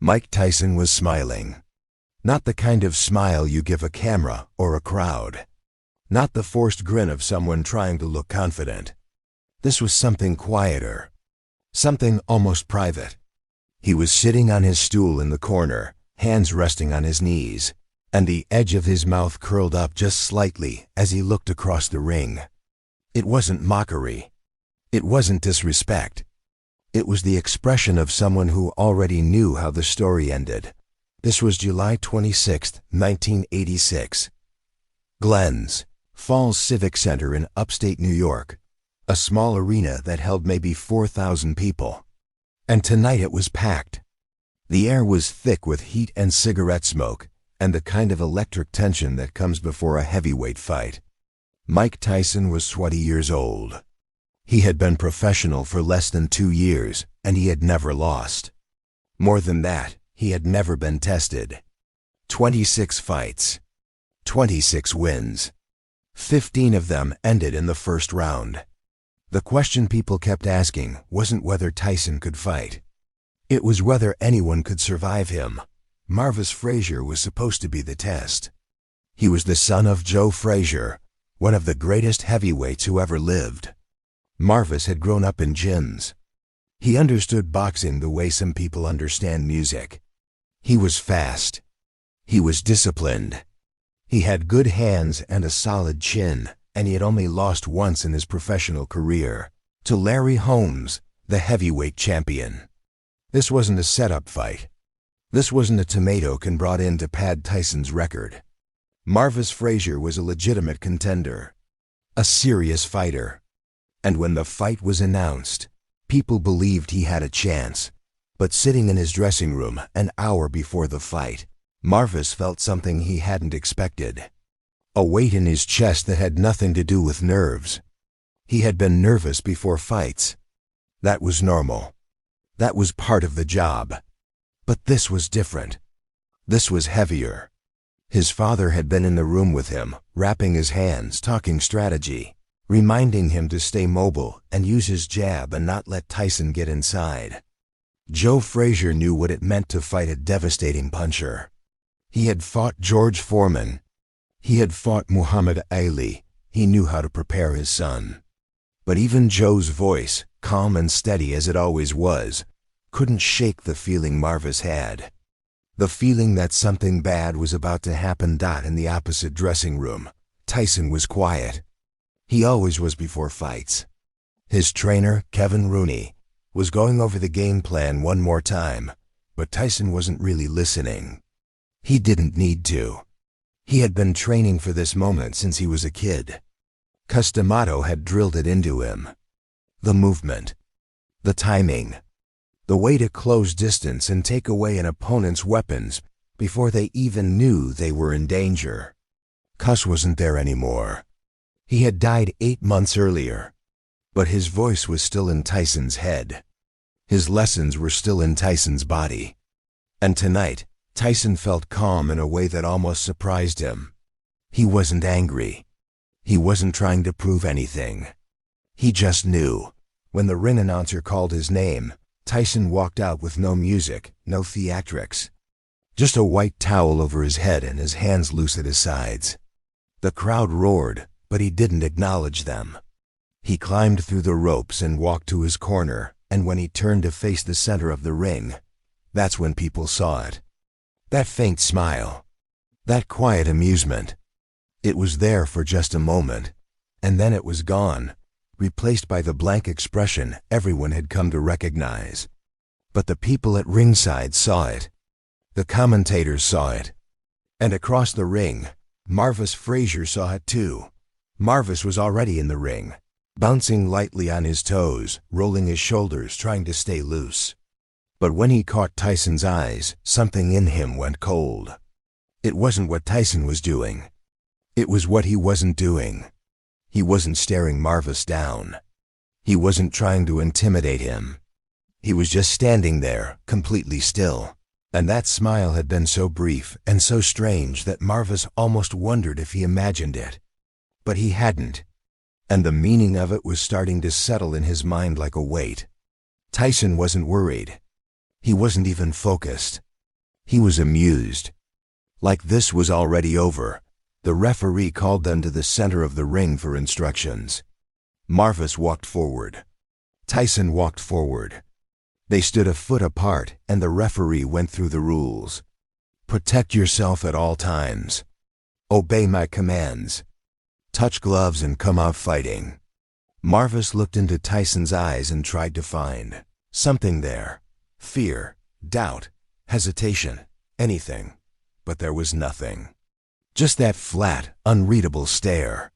Mike Tyson was smiling. Not the kind of smile you give a camera or a crowd. Not the forced grin of someone trying to look confident. This was something quieter. Something almost private. He was sitting on his stool in the corner, hands resting on his knees, and the edge of his mouth curled up just slightly as he looked across the ring. It wasn't mockery. It wasn't disrespect. It was the expression of someone who already knew how the story ended. This was July 26, 1986. Glens Falls Civic Center in upstate New York, a small arena that held maybe 4,000 people. And tonight it was packed. The air was thick with heat and cigarette smoke, and the kind of electric tension that comes before a heavyweight fight. Mike Tyson was 20 years old. He had been professional for less than 2 years, and he had never lost. More than that, he had never been tested. 26 fights. 26 wins. 15 of them ended in the first round. The question people kept asking wasn't whether Tyson could fight. It was whether anyone could survive him. Marvis Frazier was supposed to be the test. He was the son of Joe Frazier, one of the greatest heavyweights who ever lived. Marvis had grown up in gyms. He understood boxing the way some people understand music. He was fast. He was disciplined. He had good hands and a solid chin, and he had only lost once in his professional career, to Larry Holmes, the heavyweight champion. This wasn't a setup fight. This wasn't a tomato can brought in to pad Tyson's record. Marvis Frazier was a legitimate contender, a serious fighter. And when the fight was announced, people believed he had a chance. But sitting in his dressing room an hour before the fight, Marvis felt something he hadn't expected. A weight in his chest that had nothing to do with nerves. He had been nervous before fights. That was normal. That was part of the job. But this was different. This was heavier. His father had been in the room with him, wrapping his hands, talking strategy, reminding him to stay mobile and use his jab and not let Tyson get inside. Joe Frazier knew what it meant to fight a devastating puncher. He had fought George Foreman. He had fought Muhammad Ali. He knew how to prepare his son. But even Joe's voice, calm and steady as it always was, couldn't shake the feeling Marvis had. The feeling that something bad was about to happen. In the opposite dressing room, Tyson was quiet. He always was before fights. His trainer, Kevin Rooney, was going over the game plan one more time, but Tyson wasn't really listening. He didn't need to. He had been training for this moment since he was a kid. Customato had drilled it into him. The movement. The timing. The way to close distance and take away an opponent's weapons before they even knew they were in danger. Cuss wasn't there anymore. He had died 8 months earlier. But his voice was still in Tyson's head. His lessons were still in Tyson's body. And tonight, Tyson felt calm in a way that almost surprised him. He wasn't angry. He wasn't trying to prove anything. He just knew. When the ring announcer called his name, Tyson walked out with no music, no theatrics. Just a white towel over his head and his hands loose at his sides. The crowd roared, but he didn't acknowledge them. He climbed through the ropes and walked to his corner, and when he turned to face the center of the ring, that's when people saw it. That faint smile. That quiet amusement. It was there for just a moment, and then it was gone, replaced by the blank expression everyone had come to recognize. But the people at ringside saw it. The commentators saw it. And across the ring, Marvis Frazier saw it too. Marvis was already in the ring, bouncing lightly on his toes, rolling his shoulders, trying to stay loose. But when he caught Tyson's eyes, something in him went cold. It wasn't what Tyson was doing. It was what he wasn't doing. He wasn't staring Marvis down. He wasn't trying to intimidate him. He was just standing there, completely still. And that smile had been so brief and so strange that Marvis almost wondered if he imagined it. But he hadn't. And the meaning of it was starting to settle in his mind like a weight. Tyson wasn't worried. He wasn't even focused. He was amused. Like this was already over, the referee called them to the center of the ring for instructions. Marvis walked forward. Tyson walked forward. They stood a foot apart, and the referee went through the rules. Protect yourself at all times. Obey my commands. Touch gloves and come out fighting. Marvis looked into Tyson's eyes and tried to find something there. Fear, doubt, hesitation, anything. But there was nothing. Just that flat, unreadable stare.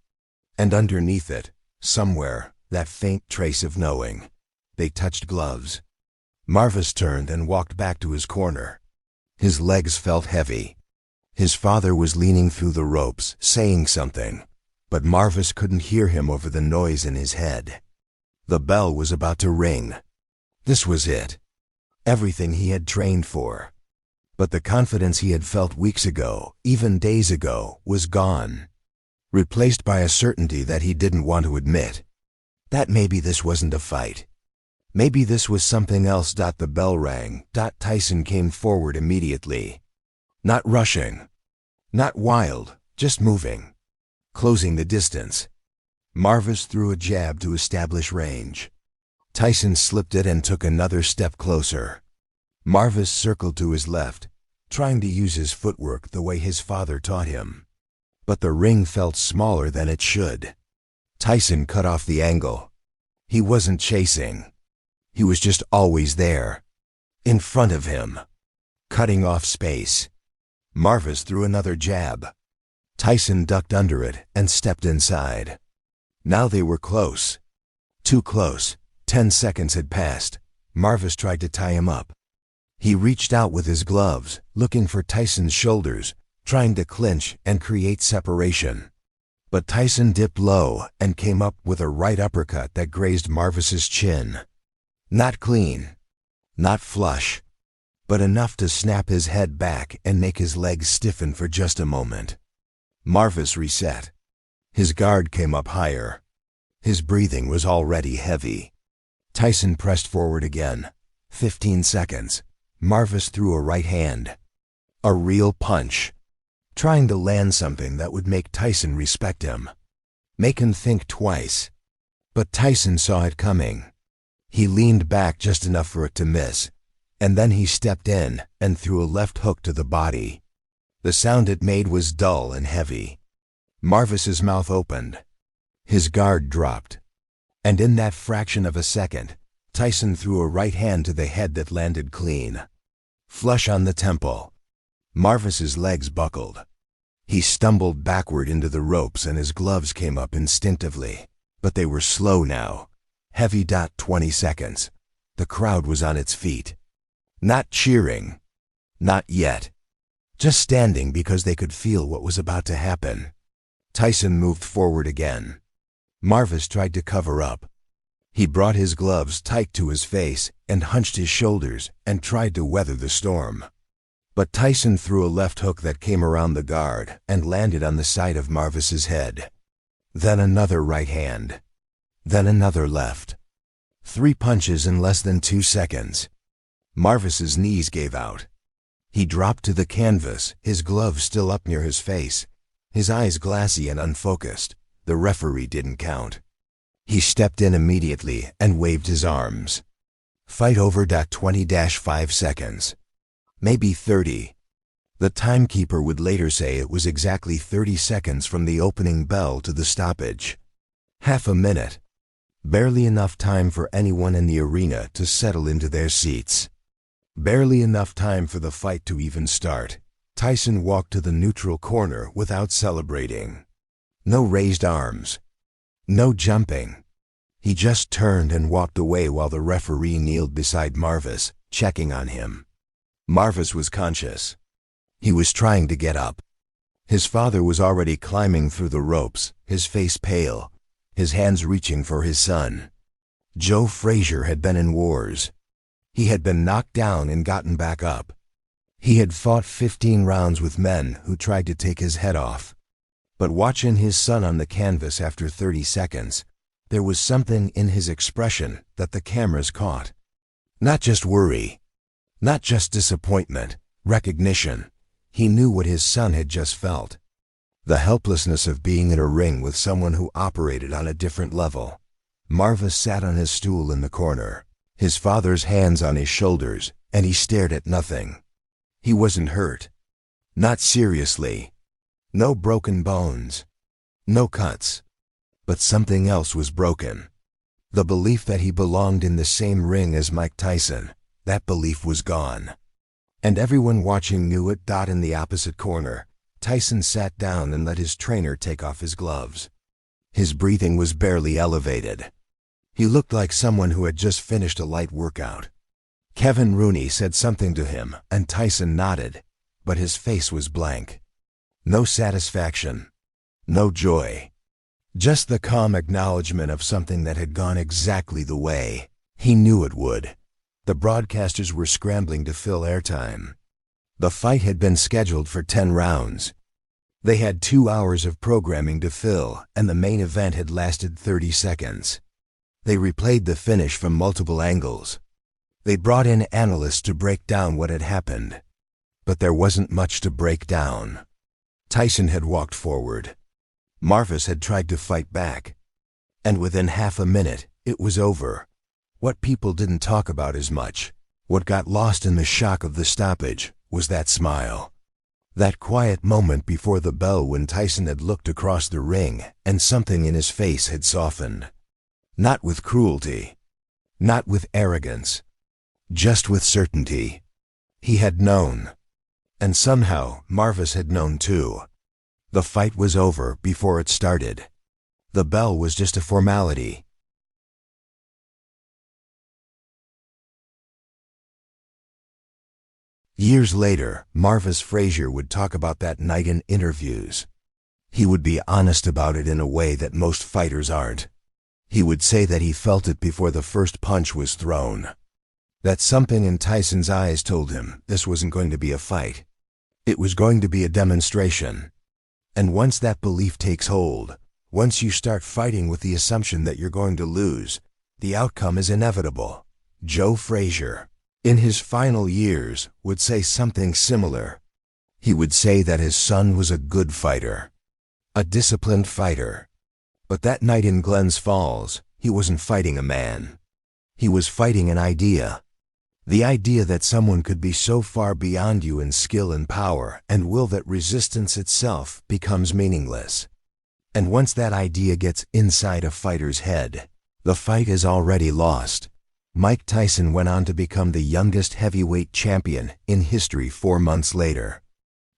And underneath it, somewhere, that faint trace of knowing. They touched gloves. Marvis turned and walked back to his corner. His legs felt heavy. His father was leaning through the ropes, saying something, but Marvis couldn't hear him over the noise in his head. The bell was about to ring. This was it. Everything he had trained for. But the confidence he had felt weeks ago, even days ago, was gone. Replaced by a certainty that he didn't want to admit. That maybe this wasn't a fight. Maybe this was something else. The bell rang. Tyson came forward immediately. Not rushing. Not wild, just moving. Closing the distance. Marvis threw a jab to establish range. Tyson slipped it and took another step closer. Marvis circled to his left, trying to use his footwork the way his father taught him. But the ring felt smaller than it should. Tyson cut off the angle. He wasn't chasing. He was just always there. In front of him. Cutting off space. Marvis threw another jab. Tyson ducked under it and stepped inside. Now they were close. Too close. 10 seconds had passed. Marvis tried to tie him up. He reached out with his gloves, looking for Tyson's shoulders, trying to clinch and create separation. But Tyson dipped low and came up with a right uppercut that grazed Marvis's chin. Not clean. Not flush. But enough to snap his head back and make his legs stiffen for just a moment. Marvis reset. His guard came up higher. His breathing was already heavy. Tyson pressed forward again. 15 seconds. Marvis threw a right hand. A real punch. Trying to land something that would make Tyson respect him. Make him think twice. But Tyson saw it coming. He leaned back just enough for it to miss, and then he stepped in and threw a left hook to the body. The sound it made was dull and heavy. Marvis's mouth opened. His guard dropped. And in that fraction of a second, Tyson threw a right hand to the head that landed clean. Flush on the temple. Marvis's legs buckled. He stumbled backward into the ropes and his gloves came up instinctively. But they were slow now. Heavy. 20 seconds. The crowd was on its feet. Not cheering. Not yet. Just standing because they could feel what was about to happen. Tyson moved forward again. Marvis tried to cover up. He brought his gloves tight to his face and hunched his shoulders and tried to weather the storm. But Tyson threw a left hook that came around the guard and landed on the side of Marvis's head. Then another right hand. Then another left. 3 punches in less than 2 seconds. Marvis's knees gave out. He dropped to the canvas, his gloves still up near his face, his eyes glassy and unfocused. The referee didn't count. He stepped in immediately and waved his arms. Fight over. 20-5 seconds. Maybe 30. The timekeeper would later say it was exactly 30 seconds from the opening bell to the stoppage. Half a minute. Barely enough time for anyone in the arena to settle into their seats. Barely enough time for the fight to even start. Tyson walked to the neutral corner without celebrating. No raised arms. No jumping. He just turned and walked away while the referee kneeled beside Marvis, checking on him. Marvis was conscious. He was trying to get up. His father was already climbing through the ropes, his face pale, his hands reaching for his son. Joe Frazier had been in wars. He had been knocked down and gotten back up. He had fought 15 rounds with men who tried to take his head off. But watching his son on the canvas after 30 seconds, there was something in his expression that the cameras caught. Not just worry. Not just disappointment, recognition. He knew what his son had just felt. The helplessness of being in a ring with someone who operated on a different level. Marvis sat on his stool in the corner, his father's hands on his shoulders, and he stared at nothing. He wasn't hurt. Not seriously. No broken bones. No cuts. But something else was broken. The belief that he belonged in the same ring as Mike Tyson, that belief was gone. And everyone watching knew it. In the opposite corner, Tyson sat down and let his trainer take off his gloves. His breathing was barely elevated. He looked like someone who had just finished a light workout. Kevin Rooney said something to him, and Tyson nodded, but his face was blank. No satisfaction. No joy. Just the calm acknowledgement of something that had gone exactly the way he knew it would. The broadcasters were scrambling to fill airtime. The fight had been scheduled for 10 rounds. They had 2 hours of programming to fill, and the main event had lasted 30 seconds. They replayed the finish from multiple angles. They brought in analysts to break down what had happened. But there wasn't much to break down. Tyson had walked forward. Marvis had tried to fight back. And within half a minute, it was over. What people didn't talk about as much, what got lost in the shock of the stoppage, was that smile. That quiet moment before the bell when Tyson had looked across the ring and something in his face had softened. Not with cruelty. Not with arrogance. Just with certainty. He had known. And somehow, Marvis had known too. The fight was over before it started. The bell was just a formality. Years later, Marvis Frazier would talk about that night in interviews. He would be honest about it in a way that most fighters aren't. He would say that he felt it before the first punch was thrown. That something in Tyson's eyes told him this wasn't going to be a fight. It was going to be a demonstration. And once that belief takes hold, once you start fighting with the assumption that you're going to lose, the outcome is inevitable. Joe Frazier, in his final years, would say something similar. He would say that his son was a good fighter, a disciplined fighter. But that night in Glens Falls, he wasn't fighting a man. He was fighting an idea. The idea that someone could be so far beyond you in skill and power and will that resistance itself becomes meaningless. And once that idea gets inside a fighter's head, the fight is already lost. Mike Tyson went on to become the youngest heavyweight champion in history 4 months later.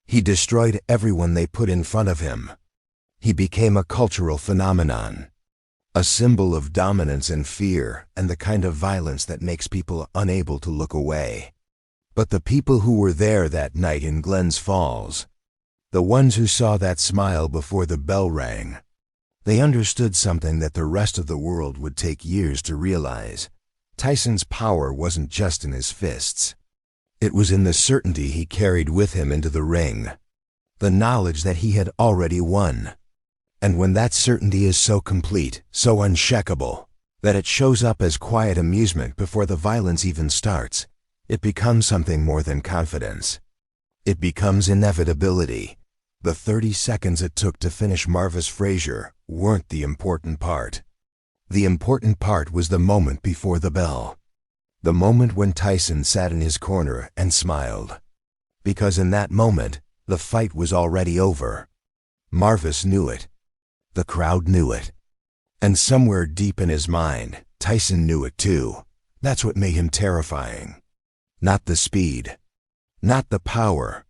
He destroyed everyone they put in front of him. He became a cultural phenomenon. A symbol of dominance and fear and the kind of violence that makes people unable to look away. But the people who were there that night in Glens Falls, the ones who saw that smile before the bell rang, they understood something that the rest of the world would take years to realize. Tyson's power wasn't just in his fists. It was in the certainty he carried with him into the ring. The knowledge that he had already won. And when that certainty is so complete, so unshakable, that it shows up as quiet amusement before the violence even starts, it becomes something more than confidence. It becomes inevitability. The 30 seconds it took to finish Marvis Frazier weren't the important part. The important part was the moment before the bell. The moment when Tyson sat in his corner and smiled. Because in that moment, the fight was already over. Marvis knew it. The crowd knew it. And somewhere deep in his mind, Tyson knew it too. That's what made him terrifying. Not the speed. Not the power.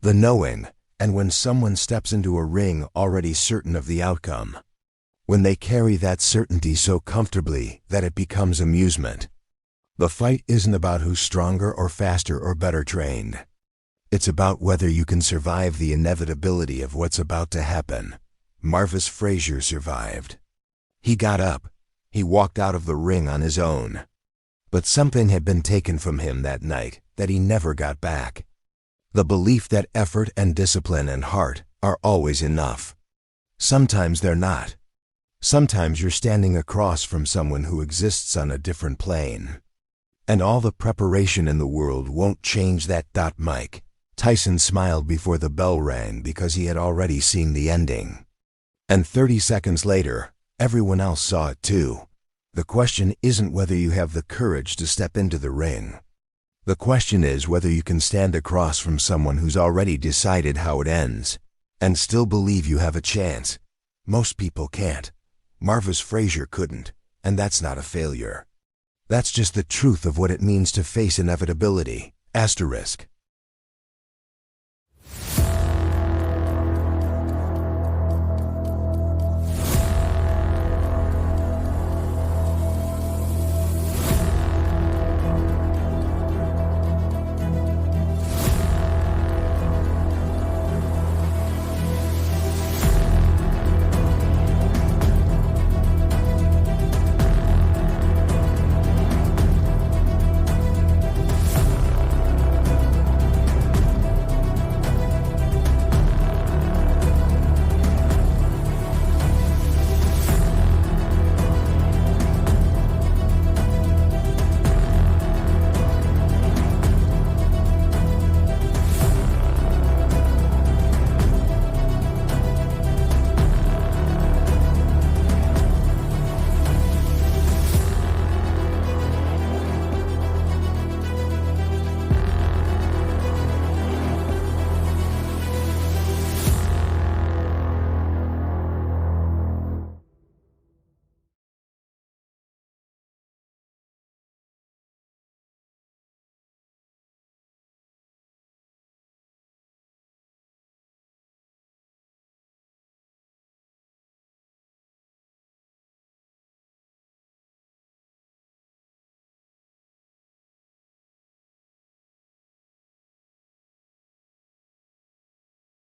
The knowing, and when someone steps into a ring already certain of the outcome. When they carry that certainty so comfortably that it becomes amusement. The fight isn't about who's stronger or faster or better trained. It's about whether you can survive the inevitability of what's about to happen. Marvis Frazier survived. He got up. He walked out of the ring on his own. But something had been taken from him that night that he never got back. The belief that effort and discipline and heart are always enough. Sometimes they're not. Sometimes you're standing across from someone who exists on a different plane. And all the preparation in the world won't change that. Mike Tyson smiled before the bell rang because he had already seen the ending. And 30 seconds later, everyone else saw it too. The question isn't whether you have the courage to step into the ring. The question is whether you can stand across from someone who's already decided how it ends and still believe you have a chance. Most people can't. Marvis Frazier couldn't, and that's not a failure. That's just the truth of what it means to face inevitability. Asterisk.